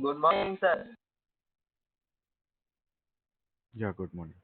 Good morning, sir. Yeah, good morning.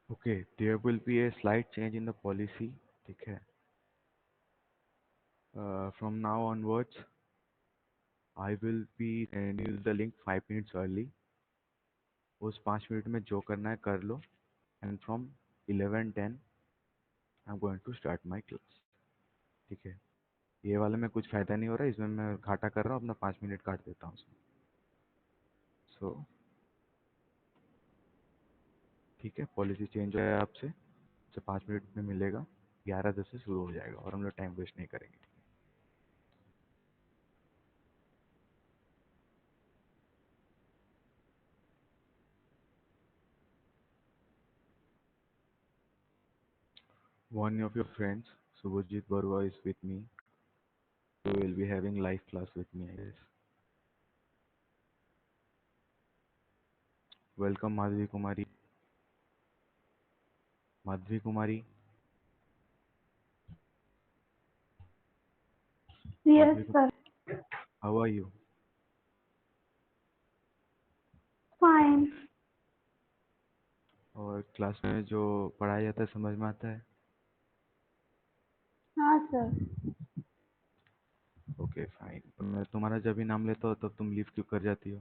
Okay, there will be a slight change in the policy. ठीक है. From now onwards, I will be sending you the link 5 minutes early. उस 5 minute में जो करना है कर लो. And from 11:10, I'm going to start my class. ठीक है. ये वाले में कुछ फायदा नहीं हो रहा है, इसमें मैं घाटा कर रहा हूँ, अपना 5 मिनट काट देता हूँ उसमें. So, ठीक है, पॉलिसी चेंज हो है आपसे. तो 5 मिनट में मिलेगा. 11:10 से शुरू हो जाएगा और हम लोग टाइम वेस्ट नहीं करेंगे. One of your friends, Subhajit Barua, is with me. So we'll be having live class with me, I guess. Welcome, Madhvi Kumari. Madhvi Kumari. Yes, Madhvi, sir. how are you? Fine. और class में जो पढ़ाया जाता है समझ में आता है? हाँ सर. Okay fine. तो मैं तुम्हारा जब भी नाम लेता हूँ तब तुम लीव क्यों कर जाती हो?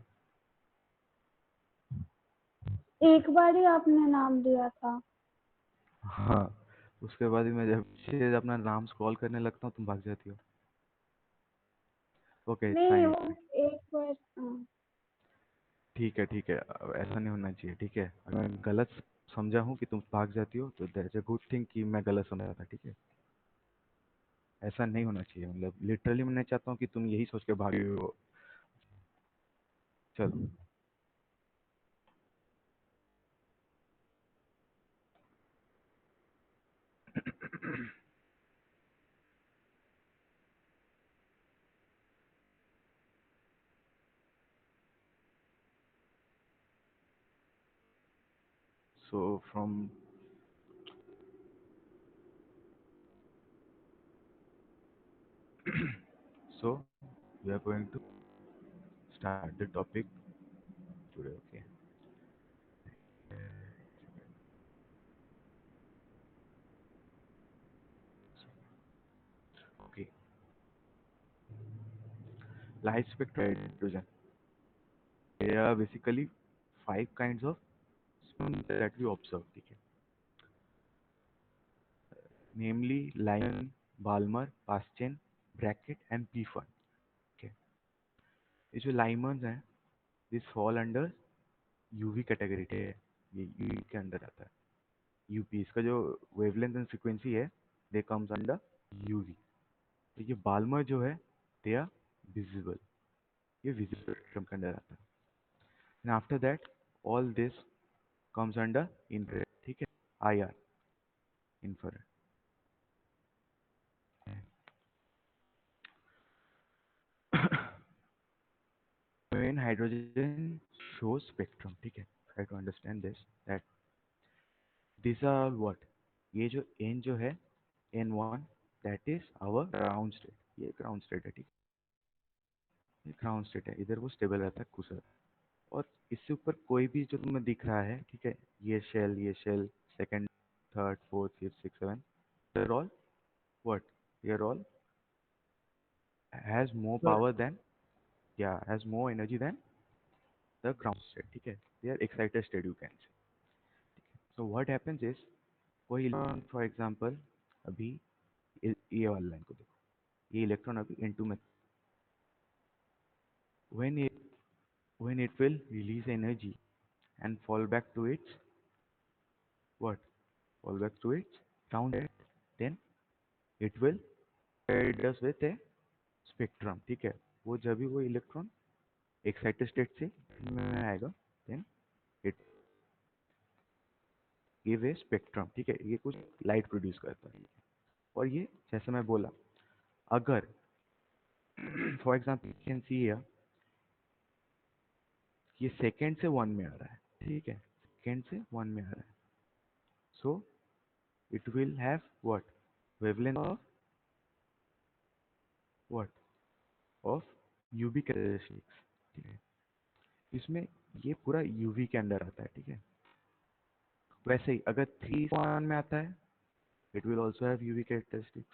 एक बार ही आपने नाम लिया था. हाँ. उसके बाद ही मैं जब से अपना नाम स्क्रॉल करने लगता हूँ तुम भाग जाती हो. ओके नहीं, फाइन वो फाइन. एक बार. हाँ. ठीक है ठीक है. अब ऐसा नहीं होना चाहिए. ठीक है. अगर मैं गलत समझा हूँ कि तुम भाग जाती हो तो दैट्स अ गुड थिंग कि मैं गलत समझा था. ठीक है. ऐसा नहीं होना चाहिए. मतलब लिटरली मैं नहीं चाहता हूँ कि तुम यही सोच के भागे हो. चलो. So from so we are going to start the topic today. Okay. Okay. Light spectrum hydrogen. There are basically 5 kinds of spectrum that we observe. ठीक है. Namely Lyman, Balmer, Paschen, Brackett and Pfund. Okay. ये जो Lymans हैं, this fall under UV category है. ये UV के अंदर आता है. यूपी इसका जो वेवलेंथ एंड फ्रीक्वेंसी है दे कम्स अंडर यूवी. तो ये बाल्मर जो है दे आर विजिबल. ये विजिबल स्पेक्ट्रम के अंदर आता है. And after that all this comes under infrared. ठीक है. IR infrared. when hydrogen shows spectrum. ठीक है. try to understand this that these are what. ये जो n जो है n1 that is our ground state. ये ground state है. ठीक है. ग्राउंड स्टेट है, इधर वो स्टेबल रहता है, खुश रहता है। और इससे ऊपर कोई भी जो तुम्हें दिख रहा है, ठीक है, ये shell, second, third, fourth, fifth, six, seven, they're all what? They're all has more But power than, yeah, has more energy than the ground state, ठीक है, they are excited state you can say. So what happens is, कोई electron for example, अभी ये वाला line को देखो, ये electron अभी N2 में, when it when it will release energy and fall back to its what? Fall back to its ground state, then it will provide us with a spectrum, ठीक है। वो जब भी वो इलेक्ट्रॉन एक्साइटेड स्टेट से में आएगा, then it give a spectrum, ठीक है, ये कुछ लाइट प्रोड्यूस करता है। और ये जैसे मैं बोला, अगर for example you can see here, ये सेकेंड से वन में आ रहा है, ठीक है, सेकेंड से वन में आ रहा है, so it will have what? Wavelength of what? Of UV characteristics, ठीक है। इसमें ये पूरा यूवी के अंडर आता है, ठीक है। वैसे ही अगर 3 से 1 में आता है, it will also have UV characteristic.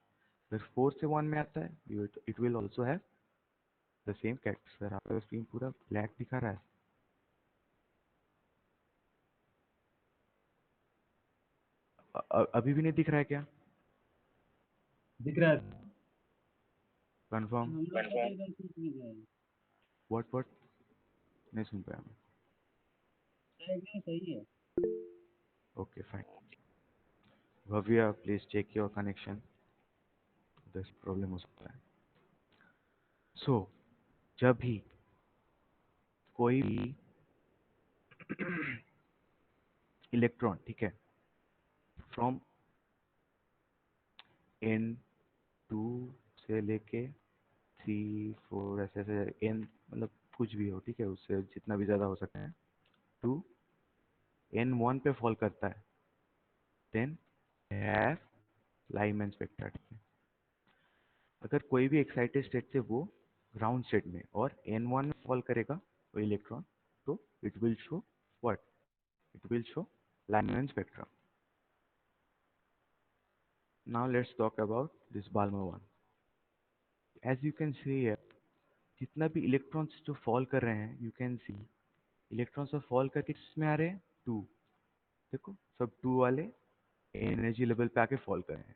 अगर 4 से 1 में आता है, it will also have the same character. Sir आपका स्क्रीन पूरा ब्लैक दिखा रहा है, अभी भी नहीं दिख रहा है क्या? दिख रहा है। कंफर्म? हम लोग का तो इधर कुछ नहीं है। व्हाट? नहीं सुन पाया मैं। एकदम सही है। Okay fine. Bhavya please check your connection, this problem हो सकता है। सो जब भी कोई भी इलेक्ट्रॉन, ठीक है, फ्रॉम N2 से लेके 3 4 ऐसे ऐसे N, मतलब कुछ भी हो, ठीक है, उससे जितना भी ज़्यादा हो सकता है, टू N1 पे फॉल करता है, देन हैव लाइमैन स्पेक्ट्रा, ठीक है। अगर कोई भी एक्साइटेड स्टेट से वो ग्राउंड स्टेट में और N1 में फॉल करेगा वो इलेक्ट्रॉन, तो it will show what? It will show Lyman spectra. Now let's talk about this Balmer one. As you can see here, जितना भी इलेक्ट्रॉन्स जो फॉल कर रहे हैं, you can see electrons of fall करके किसमें आ रहे हैं? टू। देखो सब टू वाले एनर्जी लेवल पे आके फॉल कर रहे हैं।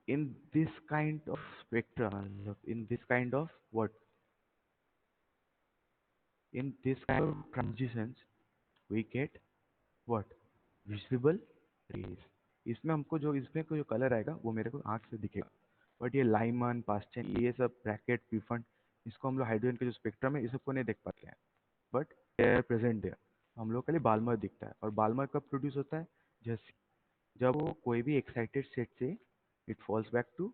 in this kind of spectra, in this kind of what? In this kind of transitions, we get what? Visible rays. इसमें हमको जो इसमें को जो कलर आएगा वो मेरे को आंख से दिखेगा, बट ये लाइमन, पास्चन, ये सब ब्रैकेट, पीफंट, इसको हम लोग हाइड्रोजन के जो स्पेक्ट्रम है, ये सबको नहीं देख पाते हैं, but they are present there. हम लोग के लिए बाल्मर दिखता है। और बाल्मर कब प्रोड्यूस होता है? जैसे जब वो कोई भी एक्साइटेड स्टेट से it falls back to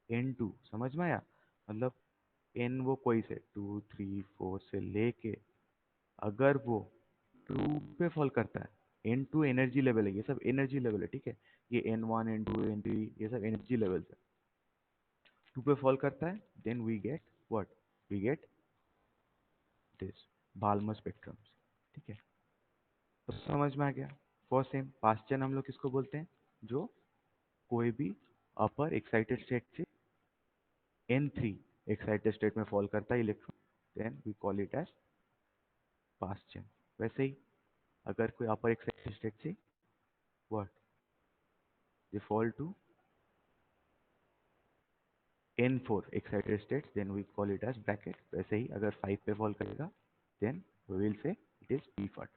N2, समझ में आया? मतलब N वो कोई से 2 3 4 से लेके, अगर वो 2 पे फॉल करता है, N2 एनर्जी लेवल है, ये सब एनर्जी लेवल है, ठीक है, ये N1 N2 N3 ये सब एनर्जी लेवल है। 2 पे फॉल करता है, then we get what? We get this Balmer spectrum, ठीक है। तो समझ में आ गया? फॉर सेम पास्चन हम लोग किसको बोलते हैं? जो कोई भी अपर एक्साइटेड स्टेट से N3 एक्साइटेड स्टेट में फॉल करता है electron, then we call it as Paschen. वैसे ही अगर कोई अपर एक्साइटेड स्टेट से what? They fall to N4 excited state, then we call it as Brackett. वैसे ही अगर 5 पे फॉल करेगा, then we will say it is Pfund,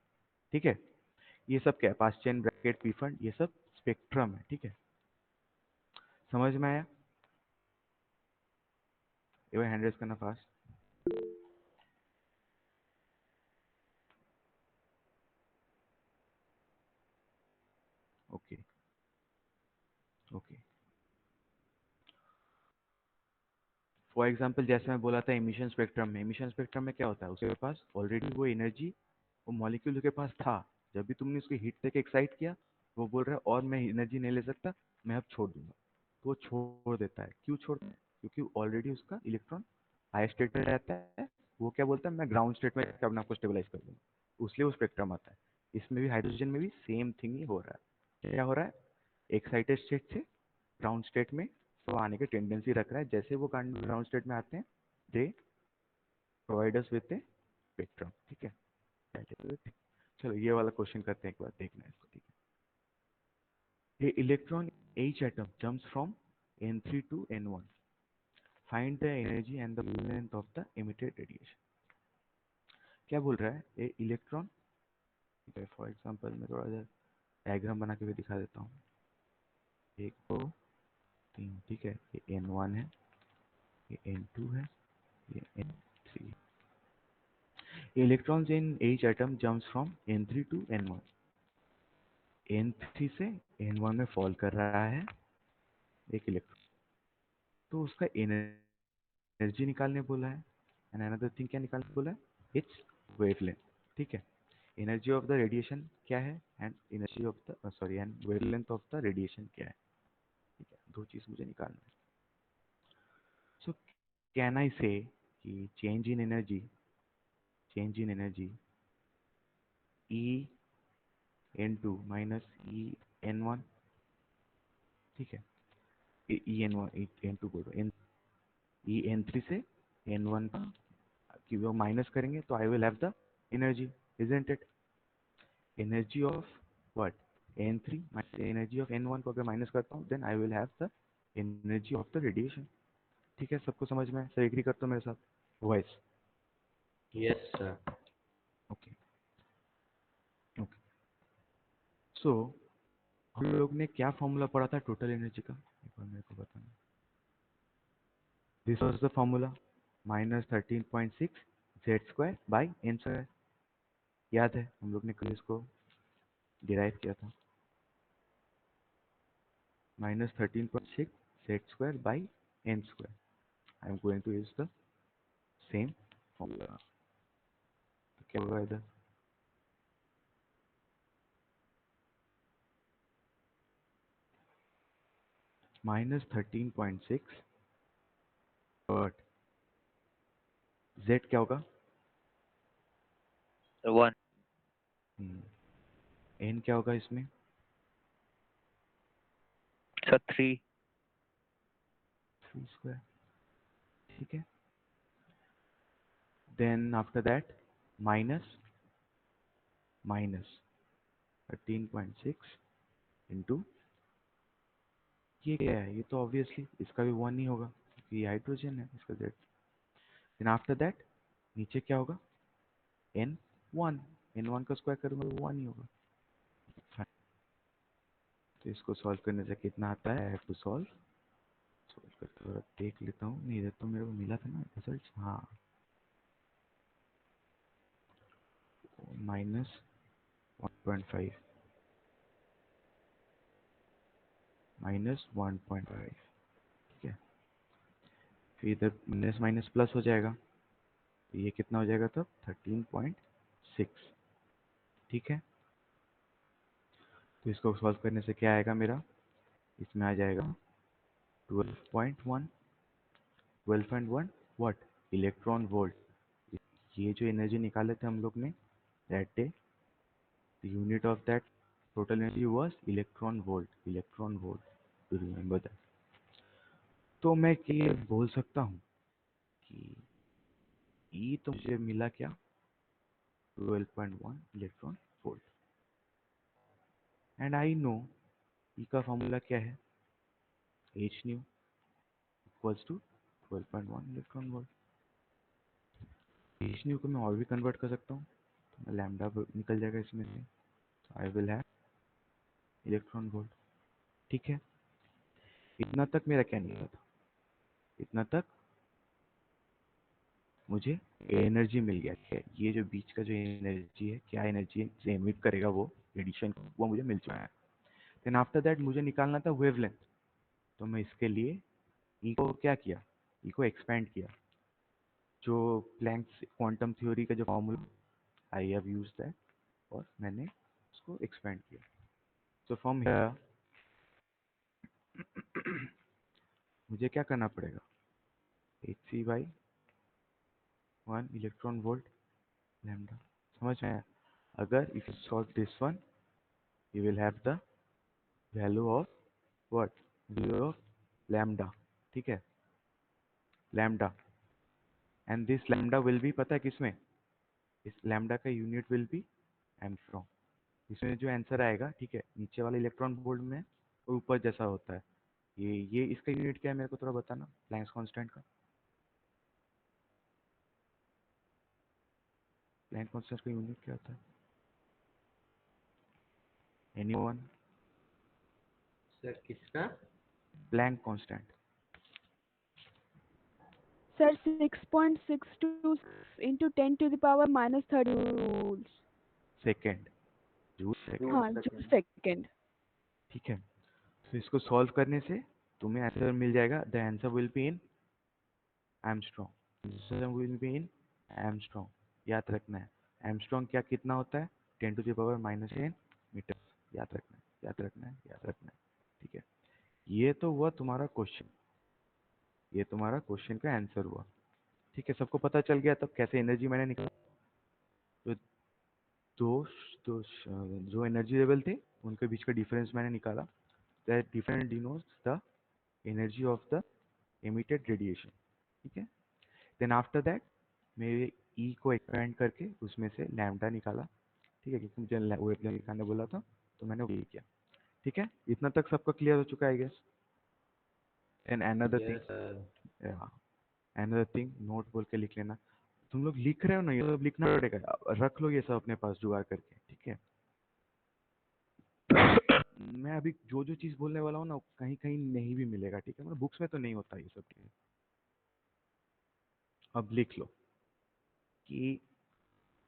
ठीक है। ये सब क्या है? पास्ट चेन, ब्रैकेट, पीफट, ये सब स्पेक्ट्रम है, ठीक है। समझ में आया? ये बार हैंड रेज करना fast. Okay okay. For example जैसे मैं बोला था एमिशन स्पेक्ट्रम में, एमिशन स्पेक्ट्रम में क्या होता है? उसके पास ऑलरेडी वो एनर्जी, वो मॉलिक्यूल के पास था, जब भी तुमने उसको हीट तक एक्साइट किया, वो बोल रहा है और मैं एनर्जी नहीं ले सकता, मैं अब छोड़ दूंगा, तो वो छोड़ देता है। क्यों छोड़ता है? क्योंकि ऑलरेडी उसका इलेक्ट्रॉन हाई स्टेट में रहता है, वो क्या बोलता है मैं ग्राउंड स्टेट में अपने आप को स्टेबलाइज कर दूंगा, इसलिए वो स्पेक्ट्रम आता है। इसमें भी हाइड्रोजन में भी सेम थिंग ही हो रहा है। क्या हो रहा है, एक्साइटेड स्टेट से ग्राउंड स्टेट में वो आने की टेंडेंसी रख रहा है। जैसे वो ग्राउंड स्टेट में आते हैं they provide us with A spectrum. ठीक है, चलो ये वाला क्वेश्चन करते हैं, एक बार देखना है इसको। ठीक है, ए electron H atom jumps from N3 to N1. Find the energy and the wavelength of the emitted radiation. क्या बोल रहा है, ए इलेक्ट्रॉन, फॉर एग्जांपल मैं थोड़ा सा डायग्राम बना के भी दिखा देता हूँ। 1 2 3, ठीक है, ये N1 है, ये N2 है, ये N3। Electrons in each atom jumps from N3 to N1. N3 से N1 में फॉल कर रहा है एक इलेक्ट्रॉन, तो उसका एनर्जी निकालने बोला है। एंड अनदर थिंग क्या निकालने बोला है, इट्स वेवलेंथ। ठीक है, एनर्जी ऑफ द रेडिएशन क्या है and energy of the sorry and wavelength of the radiation क्या है। ठीक है, दो चीज मुझे निकालना है। सो कैन आई से कि change in energy E N2 minus E N1। ठीक है, E N1 N2 बोल रहा हूँ, E N3 से N1 का कि वो माइनस करेंगे तो I will have the energy, isn't it. Energy of what, N3 minus energy of N1 को अगर माइनस करता हूँ then I will have the energy of the radiation. ठीक है, सबको समझ में, सर एग्री करते हो मेरे साथ, voice? Yes sir. Okay okay, so हम लोग ने क्या फॉर्मूला पढ़ा था टोटल एनर्जी का, एक बार मेरे को बताना। This was the formula -13.6 Z² by N²। याद है हम लोग ने कल इसको डिराइव किया था, -13.6 Z² by N²। I am going to use the same formula. तो क्या होगा इधर, -13.6 बट Z क्या होगा, 1 N क्या होगा इसमें, सर 3। 3²। ठीक है, then after that minus 13.6 into, ये क्या है, ये तो ऑब्वियसली इसका भी 1 ही होगा क्योंकि ये हाइड्रोजन है, इसका Z। देन आफ्टर दैट नीचे क्या होगा, N1, N1 का स्क्वायर करूंगा तो 1 ही होगा। तो इसको सॉल्व करने से कितना आता है, आई हैव टू सॉल्व करके थोड़ा देख लेता हूँ, नहीं तो मेरे को मिला था ना रिजल्ट, हाँ, -1.5 -1.5। ठीक है, फिर इधर माइनस माइनस प्लस हो जाएगा, तो ये कितना हो जाएगा तब 13.6। ठीक है, तो इसको सॉल्व करने से क्या आएगा मेरा, इसमें आ जाएगा 12.1 व्हाट, इलेक्ट्रॉन वोल्ट। ये जो एनर्जी निकाले थे हम लोग ने that day, the unit of that total energy was electron volt, to remember that. तो मैं ये बोल सकता हूँ कि E तो मुझे मिला क्या, 12.1 electron volt. And I know E का फॉर्मूला क्या है, H nu equals to 12.1 electron volt. H nu को मैं और भी कन्वर्ट कर सकता हूँ, तो लैम्डा निकल जाएगा इसमें से, आई विल हैव इलेक्ट्रॉन वोल्ट। ठीक है, इतना तक मेरा क्या निकला था, इतना तक मुझे एनर्जी मिल गया है, ये जो बीच का जो एनर्जी है, क्या एनर्जी से एमिट करेगा वो रेडिएशन को, वो मुझे मिल चुका है। देन आफ्टर दैट मुझे निकालना था वेवलेंथ, तो मैं इसके लिए ई को क्या किया, ई को एक्सपेंड किया, जो प्लैंक्स क्वांटम थ्योरी का जो formula I have used that, और मैंने उसको एक्सपेंड किया। सो फ्रॉम हियर मुझे क्या करना पड़ेगा, Hc/1 electron volt lambda. समझ में आया? अगर if you solve this one, you will have the value of what? Value of lambda. ठीक है, lambda, and this lambda will be, पता है किसमें? इस lambda का यूनिट will be एंगस्ट्रॉम. इसमें जो आंसर आएगा, ठीक है, नीचे वाला इलेक्ट्रॉन वोल्ट में और ऊपर जैसा होता है. ये इसका यूनिट क्या है मेरे को थोड़ा बताना, प्लैंक्स कांस्टेंट का. प्लैंक कांस्टेंट का यूनिट क्या होता है? एनीवन? सर किसका? Planck constant. Sir, 6.626 into 10 to the power minus 30 joules. Second, joule second. हाँ, joule second. ठीक है, तो इसको सॉल्व करने से तुम्हें आंसर मिल जाएगा. The answer will be in Armstrong. Answer will be in Armstrong. याद रखना है एमस्ट्रॉन्ग क्या कितना होता है? 10 to the power minus 10 metre. याद रखना है, याद रखना है, याद रखना है. ठीक है, ये तो हुआ तुम्हारा क्वेश्चन, ये तुम्हारा क्वेश्चन का आंसर हुआ. ठीक है, सबको पता चल गया तब कैसे एनर्जी मैंने निकाला. तो दो, दो जो एनर्जी लेवल थे उनके बीच का डिफरेंस मैंने निकाला. That difference denotes the energy of the emitted radiation. ठीक है, देन आफ्टर दैट मेरे ई को एक्सपेंड करके उसमें से लैम्डा निकाला. ठीक है, क्योंकि मुझे वेवलेंथ निकालने बोला था तो मैंने वही किया. ठीक है, इतना तक सबका क्लियर हो चुका है I guess. And another Yes, thing, sir. Another thing, note बोल के लिख लेना. तुम लोग लिख रहे हो ना, ये सब लिखना पड़ेगा. रख लो ये सब अपने पास जुगाड़ करके. ठीक है, मैं अभी जो जो चीज बोलने वाला हूँ ना कहीं कहीं नहीं भी मिलेगा. ठीक है, मतलब बुक्स में तो नहीं होता ये सब. ठीक है, अब लिख लो कि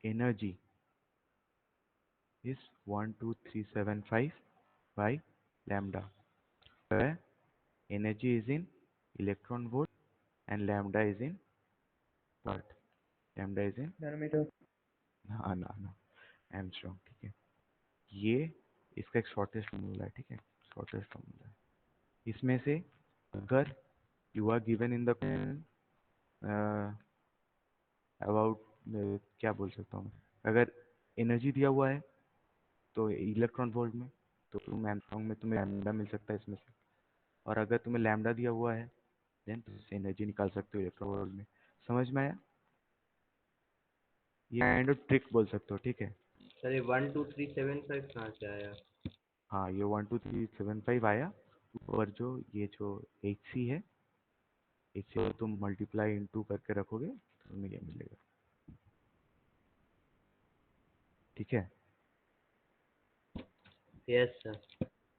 energy is 12375 by lambda, where energy is in electron volt and lambda is in what? Lambda is in nanometer. ना एमस्ट्रॉन्ग. ठीक है, ये इसका एक शॉर्टेस्ट फॉर्मूला है. ठीक है, शॉर्टेस्ट फॉर्मूला है. इसमें से अगर you are given in the about, क्या बोल सकता हूँ, अगर एनर्जी दिया हुआ है तो इलेक्ट्रॉन वोल्ट में, तो तुम एमस्ट्रॉन्ग में तुम्हें लैम्डा मिल सकता है इसमें से. और अगर तुम्हें लैम्डा दिया हुआ है देन तुम इससे एनर्जी निकाल सकते हो इलेक्ट्रॉन वोल्ट में. समझ में आया? ये काइंड ऑफ ट्रिक बोल सकते हो. ठीक है, सर ये 12375 कहाँ से आया? हाँ, ये 12375 आया. और जो ये जो Hc है, Hc को तुम मल्टीप्लाई इनटू करके रखोगे तो तुम्हें ये मिलेगा. ठीक है, Yes, sir.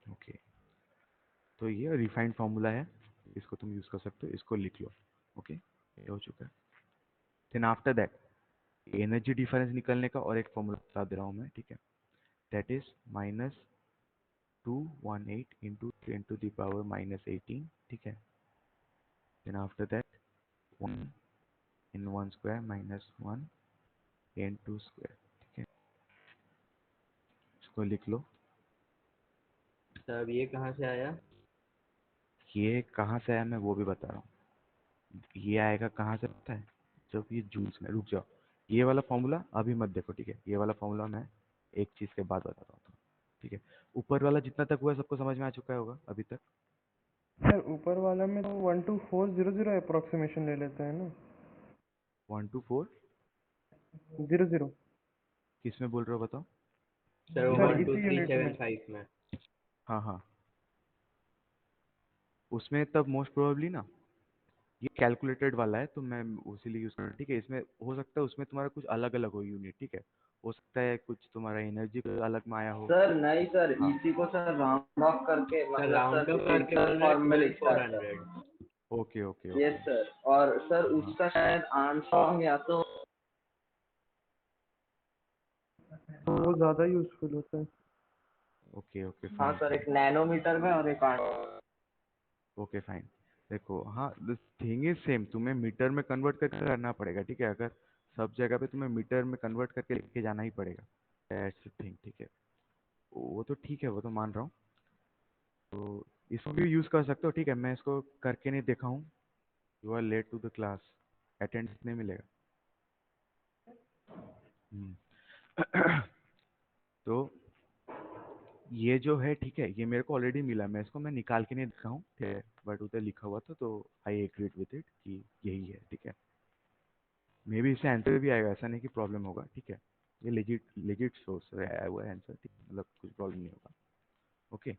ओके. तो ये रिफाइंड फार्मूला है, इसको तुम यूज कर सकते हो. इसको लिख लो. ओके, ये हो चुका है. Then after that energy difference निकलने का और एक फॉर्मूला बता दे रहा हूँ मैं. ठीक है, that is -218 into 10 to the power -18. ठीक है, then after that 1 in 1 square minus 1 in 2 square. ठीक है, इसको लिख लो. सर अब ये कहाँ से आया? ये कहाँ से आया मैं वो भी बता रहा हूँ. ये आएगा कहाँ से पता है? जब ये जूल्स में, रुक जाओ, ये वाला फॉर्मूला अभी मत देखो. ठीक है, ये वाला फॉर्मूला मैं एक चीज के बाद बताता हूँ. ठीक है, ऊपर वाला जितना तक हुआ है सबको समझ में आ चुका होगा अभी तक. सर ऊपर वाला में तो 12400 अप्रोक्सीमेशन ले लेते हैं ना. 124 00. किस में बोल रहे हो बताओ? सर सर इसी यूनिट में. 12375 में. हाँ हाँ, उसमें तब मोस्ट प्रोबेबली ना ये कैलकुलेटेड वाला है तो मैं उसी यूज कर रहा हूँ. ठीक है, इसमें हो सकता है उसमें तुम्हारा कुछ अलग अलग हो यूनिट. ठीक है, हो सकता है कुछ तुम्हारा एनर्जी अलग में आया हो. सर नहीं सर, हाँ. इसी को सर राउंड ऑफ करके सर मतलब राउंड सर अप करके बोल रहा है फॉर्म में लिखता है sir. 2400. Okay okay okay. Yes sir. और सर हाँ. उसका शायद आर्मस्ट्रॉन्ग या तो तो वो ज्यादा यूजफुल होता है. ओके ओके हाँ फाइन. सर, एक नैनोमीटर में और एक ओके फाइन. देखो, हाँ, द थिंग इज सेम, तुम्हें मीटर में कन्वर्ट करके करना पड़ेगा. ठीक है, अगर सब जगह पे तुम्हें मीटर में कन्वर्ट करके लेके जाना ही पड़ेगा. That's the thing. ठीक है, वो तो ठीक है, वो तो मान रहा हूँ. तो इसको भी यूज कर सकते हो. ठीक है, मैं इसको करके नहीं देखा हूँ you are late to the class, attendance नहीं मिलेगा। तो ये जो है ठीक है, ये मेरे को ऑलरेडी मिला, मैं इसको मैं निकाल के नहीं दिखा हूँ, ठीक है, बट उधर लिखा हुआ था तो आई एग्रीड विद इट कि यही है, ठीक है। मे भी इससे आंसर भी आएगा, ऐसा नहीं कि प्रॉब्लम होगा, ठीक है। ये लेजिट सोर्स से आया हुआ है आंसर, ठीक, मतलब कुछ प्रॉब्लम नहीं होगा। ओके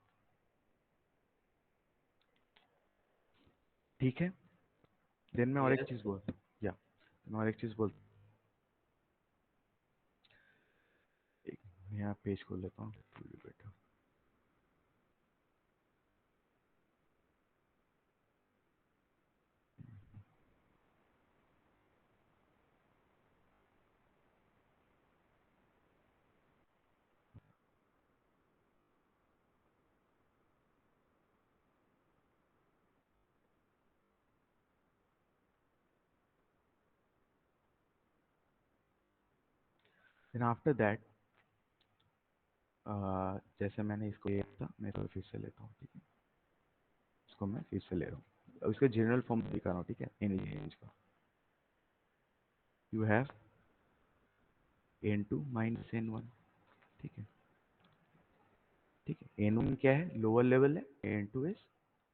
ठीक है। देन मैं और एक Yes, चीज़ sir. बोल, या मैं और एक चीज़ बोल, एक मैं यहाँ पेज खोल लेता हूँ बेटा। देन आफ्टर दैट जैसे मैंने इसको लिया था, मैं इसको फिर से लेता हूँ, ठीक है। इसको मैं फिर से ले रहा हूँ, उसका जनरल फॉर्म दिखा रहा हूँ, ठीक है, एनर्जी रेंज का। You have n2 minus n1, ठीक है, ठीक है। n1 क्या है, लोअर लेवल है, n2 is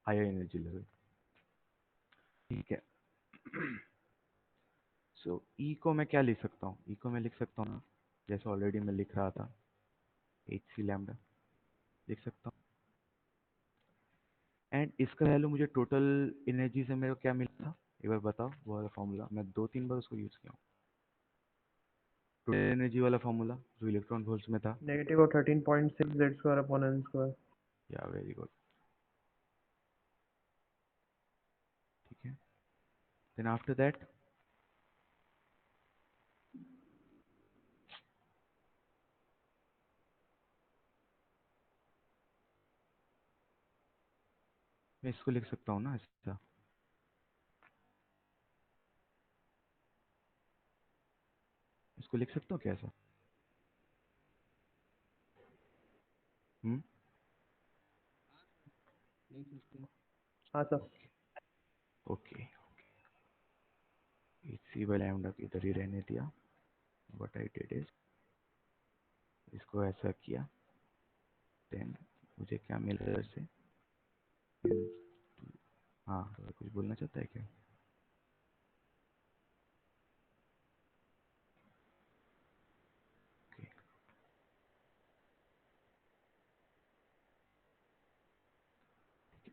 higher energy level, ठीक है। सो E को मैं क्या लिख सकता हूँ, E को मैं लिख सकता हूँ ना, जैसे ऑलरेडी मैं लिख रहा था, hc लैम्डा लिख सकता हूँ। एंड इसका वैल्यू मुझे टोटल एनर्जी से मेरे को क्या मिला था, एक बार बताओ वो वाला फॉर्मूला, मैं 2-3 बार उसको यूज किया हूँ। टोटल एनर्जी वाला फॉर्मूला जो इलेक्ट्रॉन वोल्ट्स में था, negative 13.6 z square upon n square. या वेरी गुड, ठीक है। देन आफ्टर दैट मैं इसको लिख सकता हूँ ना ऐसा, इसको लिख सकता हूँ क्या ऐसा? हम्म, हाँ sir. Okay, hc by lambda को इधर ही रहने दिया। व्हाट आई डिड इज, इसको ऐसा किया, देन मुझे क्या मिला इधर से, हाँ तो कुछ बोलना चाहता है क्या? Okay.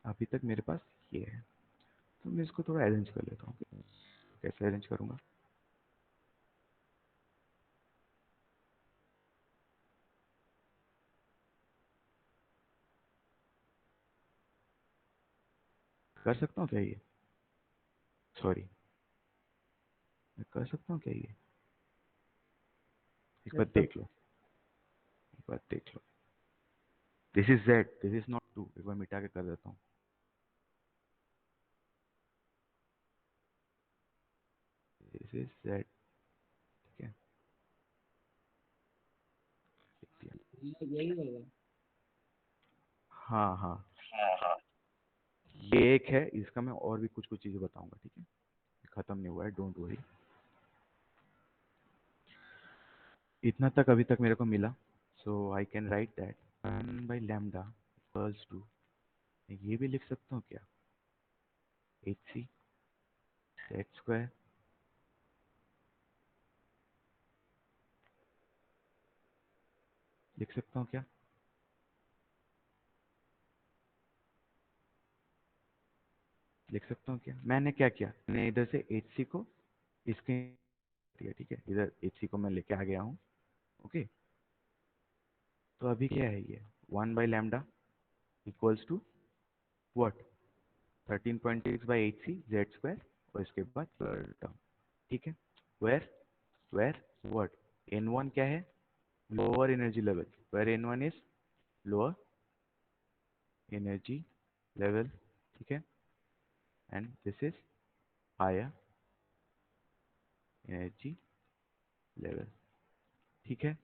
अभी तक मेरे पास ये है, तो मैं इसको थोड़ा अरेंज कर लेता हूँ। कैसे अरेंज करूँगा, कर सकता हूँ क्या ये, सॉरी, मैं कर सकता हूँ क्या ये, एक बार यस सर। देख लो, एक बार देख लो। This is z, this is not 2, एक बार मिटा के कर देता हूँ। दिस इज z, ठीक है, यही होगा। हाँ हाँ, ये एक है, इसका मैं और भी कुछ कुछ चीज़ें बताऊंगा, ठीक है, खत्म नहीं हुआ है, डोंट वरी। इतना तक अभी तक मेरे को मिला, so I can write that 1 by lambda equals to, ये भी लिख सकता हूँ क्या, hc z स्क्वायर, लिख सकता हूँ क्या, लिख सकता हूँ क्या? मैंने क्या किया, मैंने इधर से hc को इसके दिया, ठीक है, इधर hc को मैं लेके आ गया हूँ। ओके, तो अभी क्या है ये 1 by lambda equals to what, 13.6 by hc z square, और इसके बाद टर्म, ठीक है। वेयर वेयर व्हाट, n1 क्या है, lower energy level, where n1 is lower energy level, ठीक है, and this is higher energy level, ठीक है।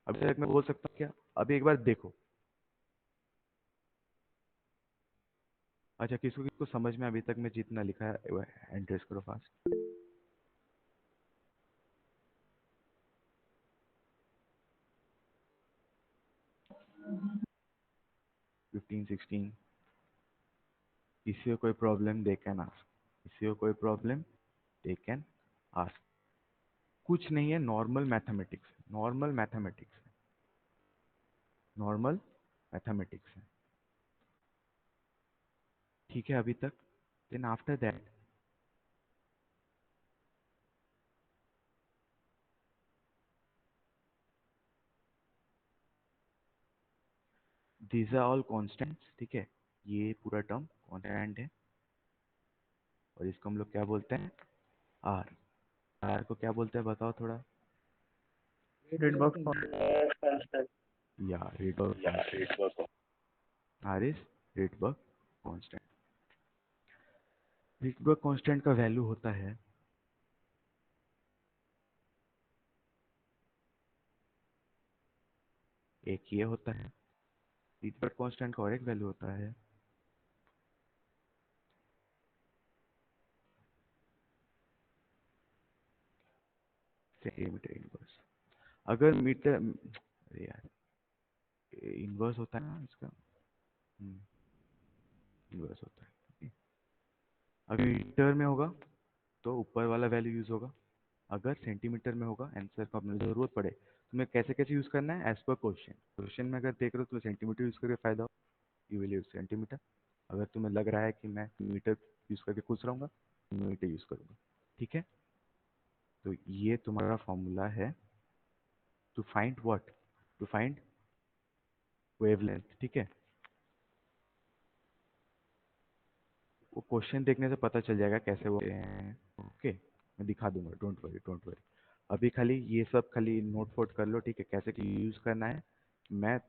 अभी तक मैं बोल सकता हूँ क्या, अभी एक बार देखो, अच्छा, किसको किसको समझ में अभी तक मैं जितना लिखा है एंट्रेस करो फास्ट। फिफ्टीन 16। किसी को कोई प्रॉब्लम दे कैन आस्क, किसी को कोई प्रॉब्लम दे कैन आस्क। कुछ नहीं है, normal mathematics, normal mathematics, normal mathematics है। ठीक है अभी तक। Then after that these are all constants। ठीक है, ये पूरा टर्म कांस्टेंट है और इसको हम लोग क्या बोलते हैं, आर। आर को क्या बोलते हैं बताओ थोड़ा। Rydberg या Rydberg, R is Rydberg constant. Rydberg constant का वैल्यू होता है एक, ये होता है Rydberg कांस्टेंट का, और एक वैल्यू होता है सेंटीमीटर इनवर्स। अगर मीटर, अरे यार इनवर्स होता है ना इसका, इनवर्स होता है। ठीक है? अगर मीटर में होगा तो ऊपर वाला वैल्यू यूज होगा, अगर सेंटीमीटर में होगा आंसर को अपने जरूरत पड़े तुम्हें कैसे कैसे यूज करना है एज पर क्वेश्चन। क्वेश्चन में अगर देख रहे हो तो सेंटीमीटर यूज करके फायदा हो, यू विल यूज सेंटीमीटर। अगर तुम्हें लग रहा है कि मैं मीटर यूज करके खुश रहूंगा, मीटर यूज करूंगा। ठीक है, तो ये तुम्हारा फॉर्मूला है to find what, to find wavelength. ठीक है, वो क्वेश्चन देखने से पता चल जाएगा कैसे वो हैं। ओके, मैं दिखा दूंगा, डोंट वरी डोंट वरी। अभी खाली ये सब खाली नोट फोट कर लो, ठीक है, कैसे यूज करना है। मैं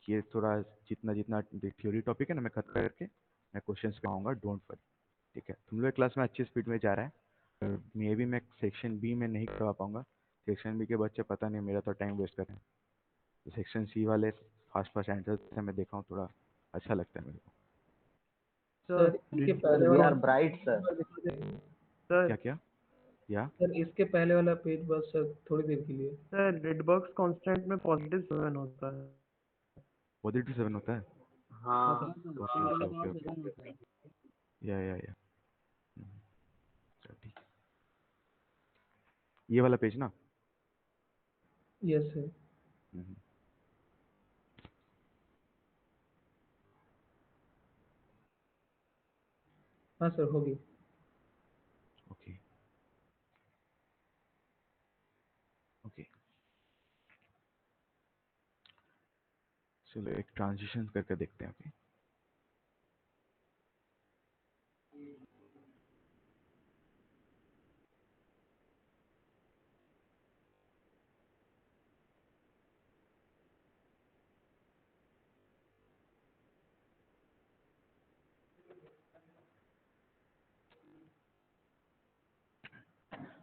ये थोड़ा जितना जितना थ्योरी टॉपिक है ना, मैं खत्म करके मैं क्वेश्चंस पे आऊँगा, डोंट वरी। ठीक है, तुम लोग क्लास में अच्छी स्पीड में जा रहा है, मे भी मैं सेक्शन बी में नहीं करवा पाऊंगा। सेक्शन बी के बच्चे पता नहीं मेरा तो टाइम वेस्ट कर रहे हैं, तो सेक्शन सी वाले फास्ट फास्ट आंसर से मैं देखा हूँ, थोड़ा अच्छा लगता है मेरे को। सर इसके पहले वी वाला आर ब्राइट सर। सर क्या क्या या सर इसके पहले वाला पेज बस सर थोड़ी देर के लिए। सर Rydberg कांस्टेंट में +7 होता है। पॉजिटिव 7 होता है। हाँ हाँ sir. Okay okay okay okay, या चलो ठीक है। ये वाला पेज ना। Yes sir. हम्म, हाँ सर होगी। ओके ओके, चलो एक ट्रांजिशन करके देखते हैं। ओके,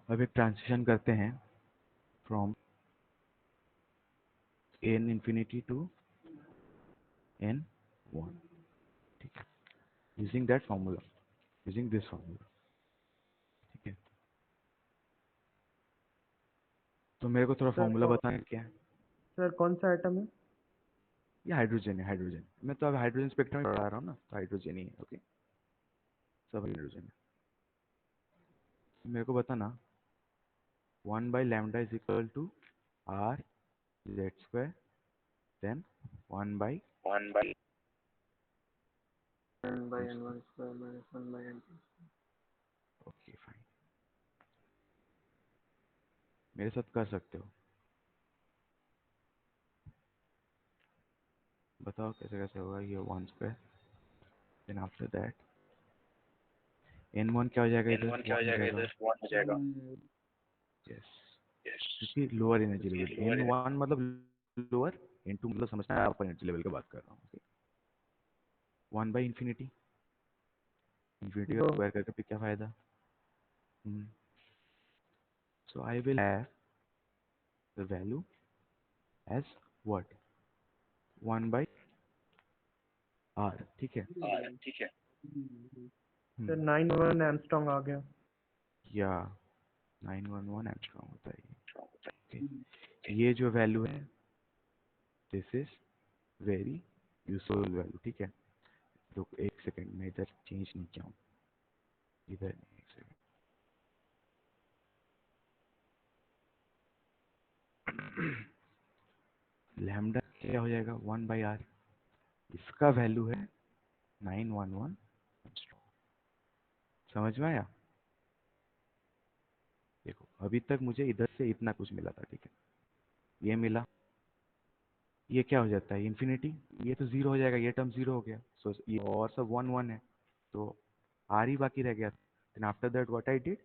अब एक ट्रांजिशन करते हैं from n infinity to n1। ठीक है, using that formula, using this formula. ठीक है, तो मेरे को थोड़ा सर फॉर्मूला बताना क्या है। सर कौन सा आइटम है? ये हाइड्रोजन है, हाइड्रोजन। मैं तो अब हाइड्रोजन स्पेक्ट्रम में पढ़ा रहा हूँ ना, तो हाइड्रोजन ही है। ओके, सब हाइड्रोजन है। मेरे को बताना 1/λ is equal to r z square, then 1/, 1/n1 square minus 1/n2। Okay fine, मेरे साथ कर सकते हो। बताओ कैसे कैसे होगा। ये 1 square, then after that n1 क्या हो जाएगा, इधर 1 हो जाएगा। यस, क्योंकि लोअर एनर्जी लेवल n1 मतलब लोअर, n2 मतलब समझना है अपर एनर्जी लेवल की बात कर रहा हूँ। 1/इंफिनिटी, इंफिनिटी का स्क्वायर करके फिर क्या फायदा। So I will have the value as what, 1/r। ठीक है, सर 911 एंगस्ट्रॉम आ गया। या 911 एंगस्ट्रॉम होता है ये। Okay. ये जो वैल्यू है this is very useful value, ठीक है। तो एक सेकंड में इधर चेंज नहीं किया हूँ, इधर नहीं, एक सेकंड। लैम्डा क्या हो जाएगा 1/r, इसका वैल्यू है 911 एंगस्ट्रॉम। समझ में आया? देखो अभी तक मुझे इधर से इतना कुछ मिला था, ठीक है, ये मिला, ये क्या हो जाता है इन्फिनिटी, ये तो जीरो हो जाएगा, ये टर्म जीरो हो गया, सो ये और सब 1 1 है, तो आर ही बाकी रह गया। Then after that what I did,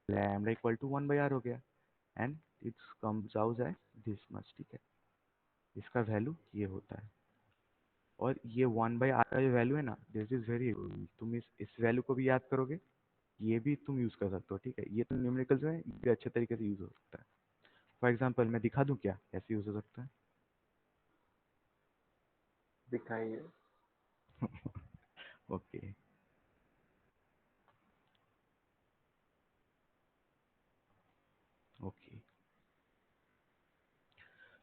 lambda equal to 1/r हो गया, and it's comes out as this much, ठीक है। इसका वैल्यू ये होता है, और ये 1/r का जो वैल्यू है ना, दिस इज वेरी, तुम इस वैल्यू को भी याद करोगे, ये भी तुम यूज कर सकते हो, ठीक है। ये तो न्यूमेरिकल्स में ये भी अच्छे तरीके से यूज हो सकता है। फॉर एग्जाम्पल मैं दिखा दूं क्या कैसे यूज हो सकता है? दिखाइए। ओके ओके,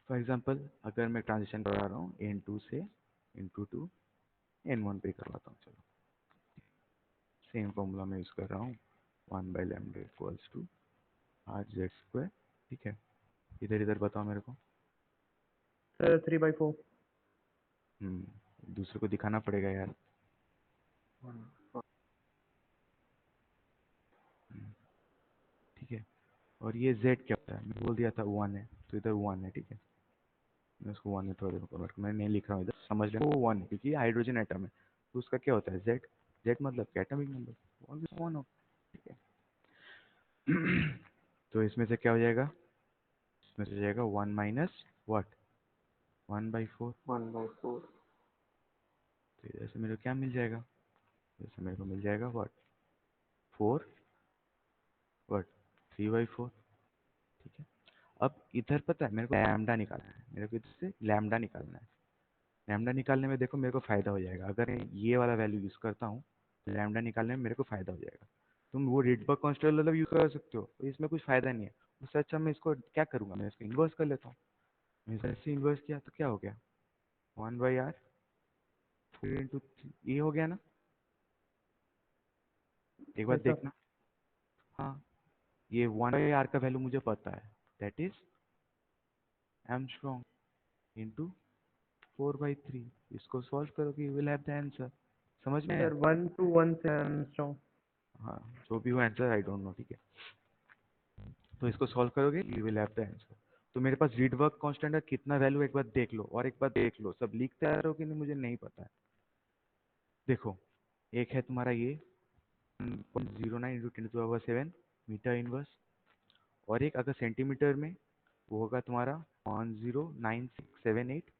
फॉर एग्जाम्पल अगर मैं ट्रांजिशन करा रहा हूँ n2 से n2 n1 पे करवाता हूँ, चलो सेम फॉर्मूला मैं यूज कर रहा हूँ, 1/λ equals to R Z square, ठीक है। इधर इधर बताओ मेरे को। सर 3/4। दूसरे को दिखाना पड़ेगा यार। ठीक है, और ये z क्या होता है, मैं बोल दिया था 1 है, तो इधर 1 है, ठीक है। मैं उसको 1 में थोड़ा कन्वर्ट, मैं नहीं लिख रहा हूँ इधर, समझ लेना वो 1 है क्योंकि ये हाइड्रोजन एटम है, तो उसका क्या होता है z, z मतलब एटॉमिक नंबर, 1 हो, ठीक है। तो इसमें से क्या हो जाएगा, इसमें से जाएगा 1 माइनस व्हाट, 1/4। 1/4। तो इधर से मेरे को क्या मिल जाएगा, जैसे मेरे को मिल जाएगा व्हाट, 4 व्हाट 3/4, ठीक है। अब इधर पता है मेरे को लैम्डा निकालना है, मेरे को इधर से लैम्डा निकालना है। लैम्डा निकालने में देखो मेरे को फायदा हो जाएगा, अगर मैं ये वाला वैल्यू यूज करता हूँ तो लैम्डा निकालने में मेरे को फायदा हो जाएगा। तुम वो रिडबर्ग कांस्टेंट मतलब यूज कर सकते हो, तो इसमें कुछ फायदा नहीं है। उससे अच्छा मैं इसको क्या करूंगा, मैं इसको इन्वर्स कर लेता हूँ। मैं ऐसे इन्वर्स किया तो क्या हो गया, 1/r फिर इंटू ये हो गया ना, एक बार यस सर। देखना। हाँ, ये 1/r का वैल्यू मुझे पता है, दैट इज एंगस्ट्रॉम इंटू 4/3। इसको सॉल्व करोगे you will have the answer. समझ में आया? सर 1 to 1 से एंगस्ट्रॉम। हाँ, जो भी हो आंसर आई डोंट नो, ठीक है। तो इसको सॉल्व करोगे you will have the answer. तो मेरे पास रीडवर्क कांस्टेंट का कितना वैल्यू एक बार देख लो, और एक बार देख लो सब लिखते आ रहे हो कि नहीं मुझे नहीं पता है। देखो एक है तुम्हारा ये 1.09 × 10⁻7 मीटर इनवर्स, और एक अगर सेंटीमीटर में वो होगा तुम्हारा 109678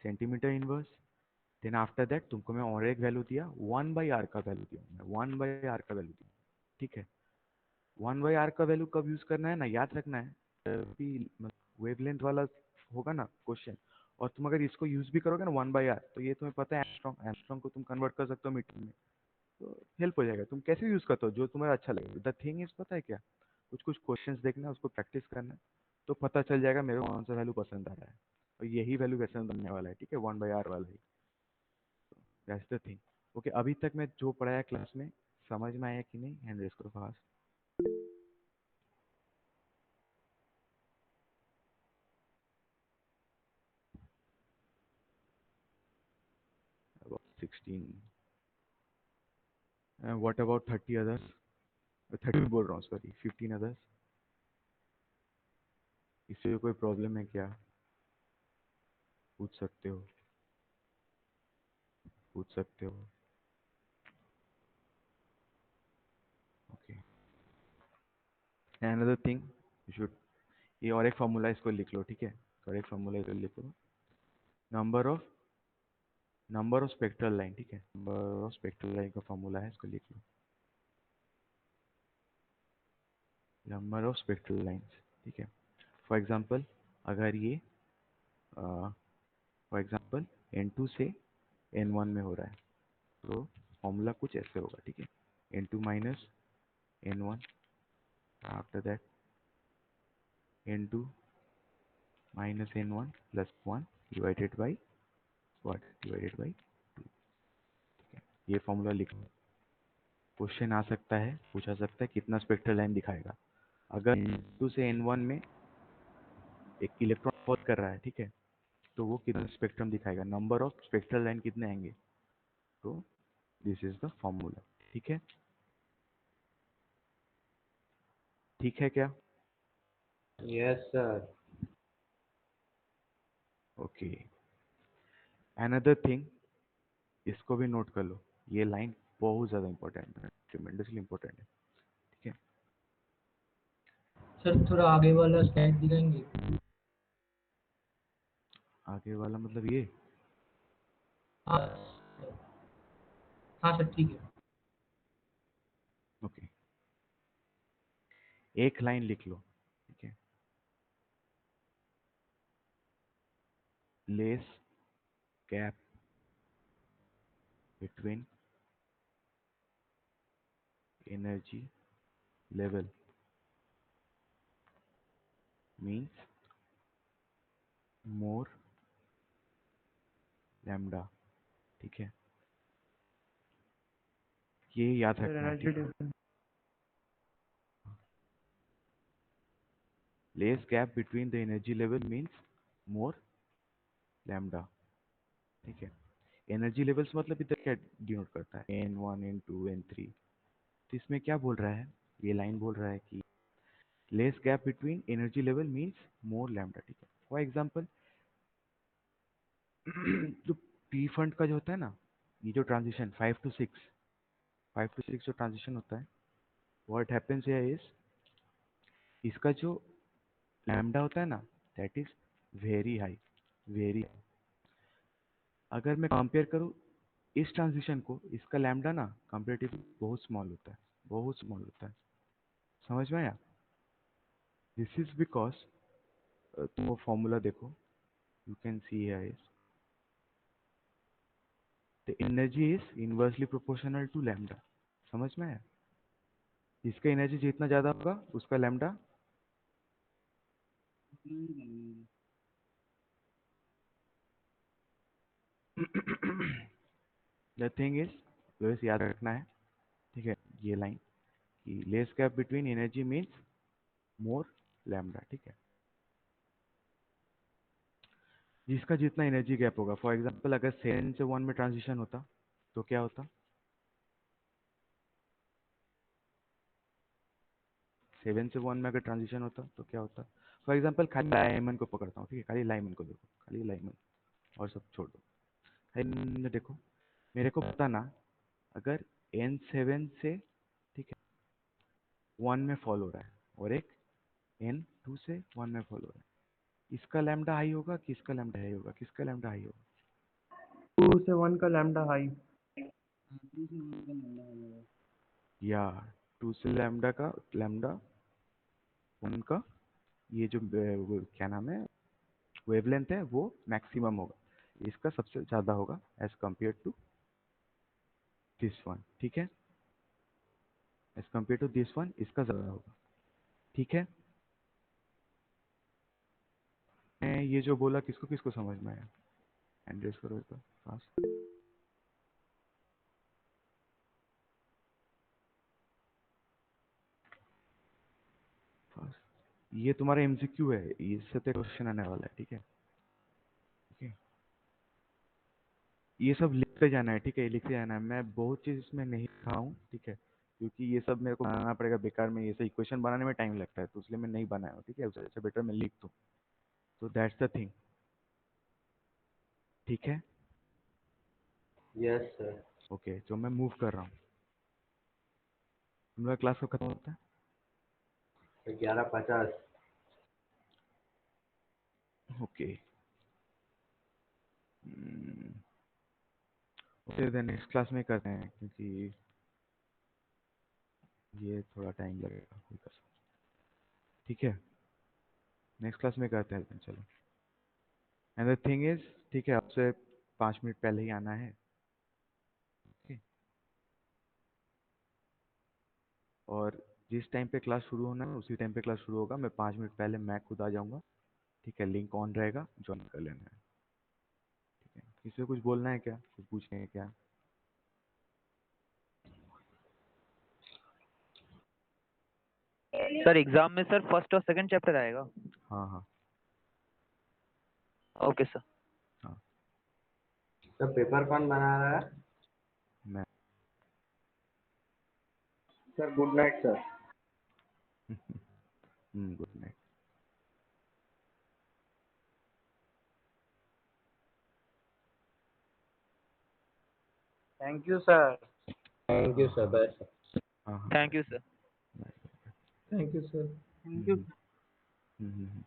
centimetre inverse. Then after that तुमको मैं और एक वैल्यू दिया, 1/r का वैल्यू दिया, मैं 1/r का वैल्यू दिया, ठीक है। 1/r का वैल्यू कब यूज करना है ना, याद रखना है, वेवलेंथ वाला होगा ना क्वेश्चन, और तुम अगर इसको यूज भी करोगे ना 1/r, तो ये तुम्हें पता है एंगस्ट्रॉम, एंगस्ट्रॉम को तुम कन्वर्ट कर सकते हो मीटर में, तो हेल्प हो जाएगा। तुम कैसे यूज करते हो जो तुम्हें अच्छा लगे। द थिंग इज पता है क्या, कुछ कुछ क्वेश्चंस देखना, उसको प्रैक्टिस करना, तो पता चल जाएगा मेरे को कौन सा वैल्यू पसंद आ रहा है, और यही वैल्यू वैसे बनने वाला है, ठीक है, 1/r वाला ही। That's the thing. ओके, अभी तक मैं जो पढ़ाया क्लास में समझ में आया कि नहीं, हैंड रेस करो fast. about 16, what about 30 others, 30 बोल रहा हूँ सॉरी, 15 others, इससे कोई प्रॉब्लम है क्या, पूछ सकते हो, पूछ सकते हो। Okay, another thing you should, ये और एक फार्मूला इसको लिख लो, ठीक है, और एक फार्मूला इसको लिख लो, नंबर ऑफ स्पेक्ट्रल लाइन, ठीक है, नंबर ऑफ स्पेक्ट्रल लाइन का फार्मूला है, इसको लिख लो, नंबर ऑफ स्पेक्ट्रल लाइंस, ठीक है। फॉर एग्जांपल अगर ये फॉर एग्जांपल n2 से n1 में हो रहा है, तो फॉर्मूला कुछ ऐसे होगा, ठीक है। n2 minus n1, after that n2 minus n1 plus 1 divided by what, divided by 2। ये फॉर्मूला लिखो। क्वेश्चन आ सकता है, पूछा सकता है कितना स्पेक्ट्रल लाइन दिखाएगा। अगर n2 से n1 में एक इलेक्ट्रॉन फॉल कर रहा है, ठीक है, तो वो कितना स्पेक्ट्रम दिखाएगा, नंबर ऑफ स्पेक्ट्रल लाइन कितने आएंगे। तो दिस इज द फॉर्मूला, ठीक है। ठीक है क्या? Yes sir. Okay, another thing, इसको भी नोट कर लो। ये लाइन बहुत ज़्यादा इंपॉर्टेंट है, ट्रिमेंडसली इंपॉर्टेंट है, ठीक है। सर थोड़ा आगे वाला स्लाइड दिखाएंगे? आगे वाला मतलब ये? हाँ हाँ सर ठीक है। ओके, एक लाइन लिख लो, ठीक है। Less gap between energy level means more lambda, ठीक है। ये याद सर रखना है, एनर्जी ठीक है। Difference. Less gap between the energy level means more lambda, ठीक है। एनर्जी लेवल्स मतलब इधर क्या डिनोट करता है, n1 n2 n3। तो इसमें क्या बोल रहा है, ये लाइन बोल रहा है कि less gap between energy level means more lambda, ठीक है। फॉर एग्जांपल जो पी फंड का जो होता है ना, ये जो ट्रांजिशन 5 to 6 जो ट्रांजिशन होता है, व्हाट हैपेंस हियर इज, इसका जो लैम्डा होता है ना, that is very high, very. अगर मैं कंपेयर करूँ इस ट्रांजिशन को, इसका लैम्डा ना कंपेरेटिवली बहुत स्मॉल होता है, बहुत स्मॉल होता है। समझ में आया? दिस इज बिकॉज, तुम वो फॉर्मूला देखो, you can see here is the energy is inversely proportional to lambda. समझ में आया? इसका एनर्जी जितना ज्यादा होगा उसका लैम्डा द थिंग इज, बस याद रखना है, ठीक है, ये लाइन कि less gap between energy means more lambda, ठीक है। जिसका जितना एनर्जी गैप होगा, फॉर एग्जांपल अगर 7 से 1 में ट्रांजिशन होता तो क्या होता, 7 से 1 में अगर ट्रांजिशन होता तो क्या होता। फॉर एग्जांपल खाली लाइमन को पकड़ता हूँ, ठीक है, खाली लाइमन को देखो, खाली लाइमन, और सब छोड़ दो। खाली देखो, मेरे को बताना, अगर n7 से, ठीक है, 1 में फॉल हो रहा है और एक n2 से 1 में फॉल हो रहा है, इसका लैम्डा हाई होगा कि इसका लैम्डा हाई होगा, किसका लैम्डा हाई होगा? 2 से 1 का लैम्डा हाई। या 2 से लैम्डा का लैम्डा 1 का, ये जो वो क्या नाम है, वेवलेंथ है, वो मैक्सिमम होगा, इसका सबसे ज़्यादा होगा as compare to this one, ठीक है। As compare to this one इसका ज़्यादा होगा, ठीक है। मैं ये जो बोला किसको किसको समझ में आया? एंड्रेस करो एक बार फास्ट। फास्ट, ये तुम्हारा एमसीक्यू है, इससे तो क्वेश्चन आने वाला है, ठीक है। ठीक है, ये सब लिखते जाना है, ठीक है, लिखते जाना है। मैं बहुत चीज़ इसमें नहीं लिखा हूँ, ठीक है, क्योंकि ये सब मेरे को बनाना पड़ेगा बेकार में, ये सब इक्वेशन बनाने में टाइम लगता है, तो इसलिए मैं नहीं बनाया हूँ, ठीक है। उससे अच्छा बेटर मैं लिख दूँ, तो दैट्स द थिंग, ठीक है। Yes sir. ओके, तो मैं मूव कर रहा हूँ। तुम्हारा क्लास कब खत्म होता 11:50। है? Okay, okay, then next class में करते हैं, क्योंकि ये थोड़ा टाइम लगेगा, कोई कर सकता, ठीक है। नेक्स्ट क्लास में करते हैं, चलो। एंड द थिंग इज, ठीक है, आपसे 5 मिनट पहले ही आना है, ओके। और जिस टाइम पे क्लास शुरू होना है उसी टाइम पे क्लास शुरू होगा। मैं 5 मिनट पहले मैं खुद आ जाऊँगा, ठीक है? लिंक ऑन रहेगा, ज्वाइन कर लेना है, ठीक है? किसी को कुछ बोलना है क्या, कुछ पूछना है क्या? सर एग्जाम में सर फर्स्ट और सेकंड चैप्टर आएगा? हाँ हाँ ओके सर। हाँ। सर पेपर कौन बना रहा है? मैं sir good night sir. Good night. Thank you sir. Thank you sir, bye sir. हाँ हाँ thank you sir. Thank you sir. Thank you.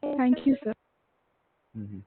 Thank you, sir. Hmm